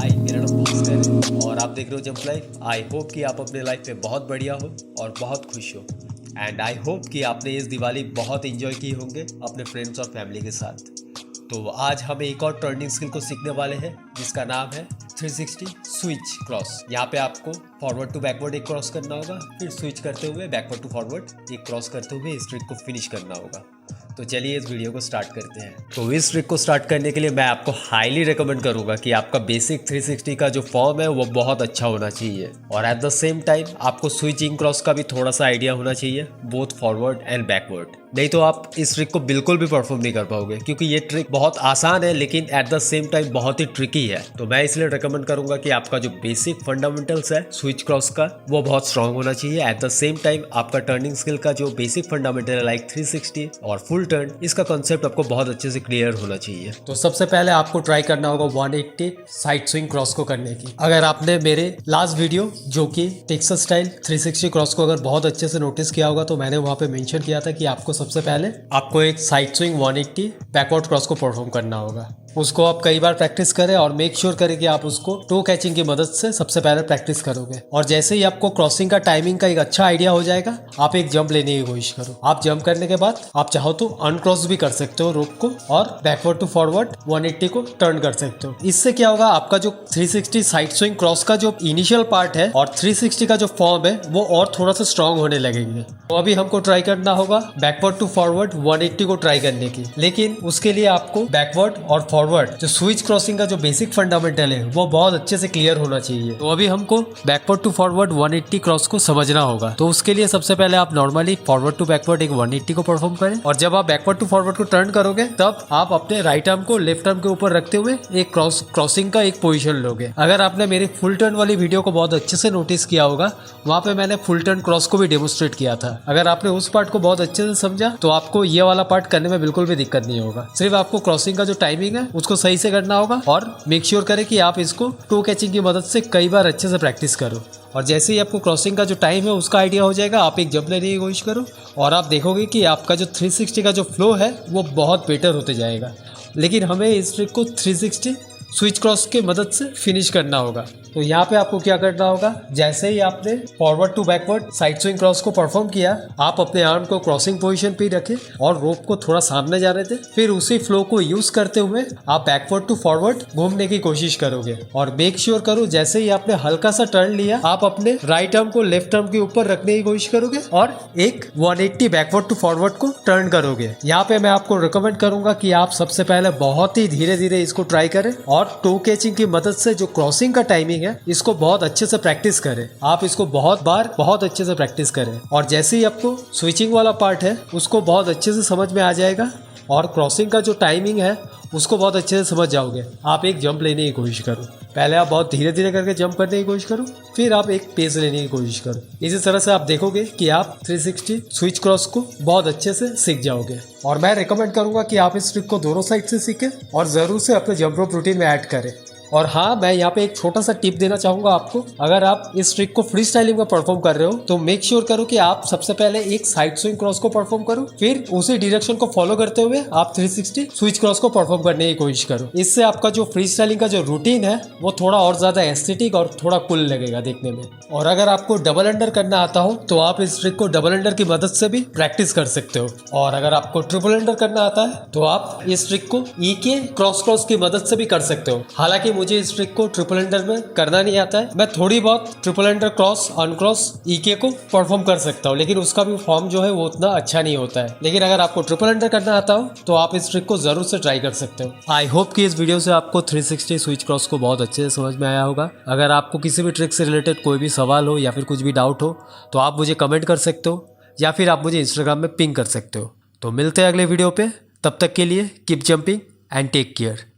हाय, मेरा नाम भास्कर है और आप देख रहे हो जंप लाइफ। आई होप कि आप अपने लाइफ में बहुत बढ़िया हो और बहुत खुश हो। एंड आई होप कि आपने इस दिवाली बहुत एंजॉय किए होंगे अपने फ्रेंड्स और फैमिली के साथ। तो आज हम एक और टर्निंग स्किल को सीखने वाले हैं जिसका नाम है 360 स्विच क्रॉस। यहाँ पे आपको फॉरवर्ड टू बैकवर्ड एक क्रॉस करना होगा, फिर स्विच करते हुए बैकवर्ड टू फॉरवर्ड एक क्रॉस करते हुए इस ट्रिक को फिनिश करना होगा। तो चलिए इस वीडियो को स्टार्ट करते हैं। तो इस ट्रिक को स्टार्ट करने के लिए मैं आपको हाईली रिकमेंड करूंगा कि आपका बेसिक 360 का जो फॉर्म है वो बहुत अच्छा होना चाहिए और एट द सेम टाइम आपको स्विचिंग क्रॉस का भी थोड़ा सा आइडिया होना चाहिए, बोथ फॉरवर्ड एंड बैकवर्ड। नहीं तो आप इस ट्रिक को बिल्कुल भी परफॉर्म नहीं कर पाओगे, क्योंकि ये ट्रिक बहुत आसान है लेकिन एट द सेम टाइम बहुत ही ट्रिकी है। तो मैं इसलिए रिकमेंड करूंगा कि आपका जो बेसिक फंडामेंटल्स है स्विच क्रॉस का वो बहुत स्ट्रांग होना चाहिए। एट द सेम टाइम आपका टर्निंग स्किल का जो बेसिक फंडामेंटल है लाइक 360 और फुल टर्न, इसका कंसेप्ट आपको बहुत अच्छे से क्लियर होना चाहिए। तो सबसे पहले आपको ट्राई करना होगा 180 साइड स्विंग क्रॉस को करने की। अगर आपने मेरे लास्ट वीडियो जो कि टेक्सास स्टाइल 360 क्रॉस को अगर बहुत अच्छे से नोटिस किया होगा तो मैंने वहां पे मेंशन किया था कि आपको सबसे पहले आपको एक साइड स्विंग 180 बैकवर्ड क्रॉस को परफॉर्म करना होगा। उसको आप कई बार प्रैक्टिस करें और मेक श्योर करें कि आप उसको टो कैचिंग की मदद से सबसे पहले प्रैक्टिस करोगे। और जैसे ही आपको क्रॉसिंग का टाइमिंग का एक अच्छा आइडिया हो जाएगा, आप एक जंप लेने की कोशिश करो। आप जंप करने के बाद आप चाहो तो अनक्रॉस भी कर सकते हो रोप को और बैकवर्ड टू फॉरवर्ड 180 को टर्न कर सकते हो। इससे क्या होगा, आपका जो 360 साइड स्विंग क्रॉस का जो इनिशियल पार्ट है और 360 का जो फॉर्म है वो और थोड़ा सा स्ट्रॉन्ग होने लगेंगे। तो अभी हमको ट्राई करना होगा बैकवर्ड टू फॉरवर्ड 180 को ट्राई करने की, लेकिन उसके लिए आपको बैकवर्ड और फॉरवर्ड जो स्विच क्रॉसिंग का जो बेसिक फंडामेंटल है वो बहुत अच्छे से क्लियर होना चाहिए। तो अभी हमको बैकवर्ड टू फॉरवर्ड 180 क्रॉस को समझना होगा। तो उसके लिए सबसे पहले आप नॉर्मली फॉरवर्ड टू बैकवर्ड एक 180 को परफॉर्म करें और जब आप बैकवर्ड टू फॉरवर्ड को टर्न करोगे तब आप अपने राइट आर्म को लेफ्ट आर्म के ऊपर रखते हुए एक क्रॉसिंग का एक पोजीशन लोगे। अगर आपने मेरी फुल टर्न वाली वीडियो को बहुत अच्छे से नोटिस किया होगा, वहां पे मैंने फुल टर्न क्रॉस को भी डेमोन्स्ट्रेट किया था। अगर आपने उस पार्ट को बहुत अच्छे से समझा तो आपको ये वाला पार्ट करने में बिल्कुल भी दिक्कत नहीं होगा। सिर्फ आपको क्रॉसिंग का जो टाइमिंग है उसको सही से करना होगा और मेक श्योर करें कि आप इसको टो कैचिंग की मदद से कई बार अच्छे से प्रैक्टिस करो। और जैसे ही आपको क्रॉसिंग का जो टाइम है उसका आइडिया हो जाएगा, आप एक जंप लेने की कोशिश करो और आप देखोगे कि आपका जो 360 का जो फ्लो है वो बहुत बेटर होते जाएगा। लेकिन हमें इस ट्रिक को 360 स्विच क्रॉस के मदद से फिनिश करना होगा। तो यहाँ पे आपको क्या करना होगा, जैसे ही आपने forward to backward side swing cross को परफॉर्म किया, आप अपने आर्म को क्रॉसिंग पोजीशन पे रखें और रोप को थोड़ा सामने जाने दें। फिर उसी फ्लो को यूज करते हुए आप बैकवर्ड टू फॉरवर्ड घूमने की कोशिश करोगे और मेक श्योर करो जैसे ही आपने हल्का सा टर्न लिया, आप अपने राइट आर्म को लेफ्ट आर्म के ऊपर रखने की कोशिश करोगे और एक 180 बैकवर्ड टू फॉरवर्ड को टर्न करोगे। यहाँ पे मैं आपको रिकमेंड करूंगा कि आप सबसे पहले बहुत ही धीरे धीरे इसको ट्राई करें और टो कैचिंग की मदद से जो क्रॉसिंग का टाइमिंग है इसको बहुत अच्छे से प्रैक्टिस करें। आप इसको बहुत बार बहुत अच्छे से प्रैक्टिस करें और जैसे ही आपको स्विचिंग वाला पार्ट है उसको बहुत अच्छे से समझ में आ जाएगा और क्रॉसिंग का जो टाइमिंग है उसको बहुत अच्छे से समझ जाओगे, आप एक जंप लेने की कोशिश करो। पहले आप बहुत धीरे धीरे करके जंप करने की कोशिश करो, फिर आप एक पेस लेने की कोशिश करो। इसी तरह से आप देखोगे कि आप 360 स्विच क्रॉस को बहुत अच्छे से सीख जाओगे। और मैं रिकमेंड करूंगा कि आप इस ट्रिक को दोनों साइड से सीखें और जरूर से अपने जंप रोप रूटीन में ऐड करें। और हाँ, मैं यहाँ पे एक छोटा सा टिप देना चाहूंगा आपको। अगर आप इस ट्रिक को फ्री स्टाइलिंग में परफॉर्म कर रहे हो तो मेक श्योर करो कि आप सबसे पहले एक साइड स्विंग क्रॉस को परफॉर्म करो, फिर उसी डायरेक्शन को फॉलो करते हुए आप 360 स्विच क्रॉस को परफॉर्म करने की कोशिश करो। इससे आपका जो फ्री स्टाइलिंग का जो रूटीन है वो थोड़ा और ज्यादा एस्थेटिक और थोड़ा कूल लगेगा देखने में। और अगर आपको डबल अंडर करना आता हो तो आप इस ट्रिक को डबल अंडर की मदद से भी प्रैक्टिस कर सकते हो। और अगर आपको ट्रिपल अंडर करना आता है तो आप इस ट्रिक को ईके क्रॉस की मदद से भी कर सकते हो। हालांकि मुझे इस ट्रिक को ट्रिपल अंडर में करना नहीं आता है, मैं थोड़ी बहुत ट्रिपल अंडर क्रॉस अनक्रॉस ईके को परफॉर्म कर सकता हूँ, लेकिन उसका भी फॉर्म जो है वो उतना अच्छा नहीं होता है। लेकिन अगर आपको ट्रिपल अंडर करना आता हो तो आप इस ट्रिक को जरूर से ट्राई कर सकते हो। आई होप कि इस वीडियो से आपको 360 स्विच क्रॉस को बहुत अच्छे से समझ में आया होगा। अगर आपको किसी भी ट्रिक से रिलेटेड कोई भी सवाल हो या फिर कुछ भी डाउट हो तो आप मुझे कमेंट कर सकते हो या फिर आप मुझे इंस्टाग्राम में पिंग कर सकते हो। तो मिलते हैं अगले वीडियो पे, तब तक के लिए keep jumping and take care.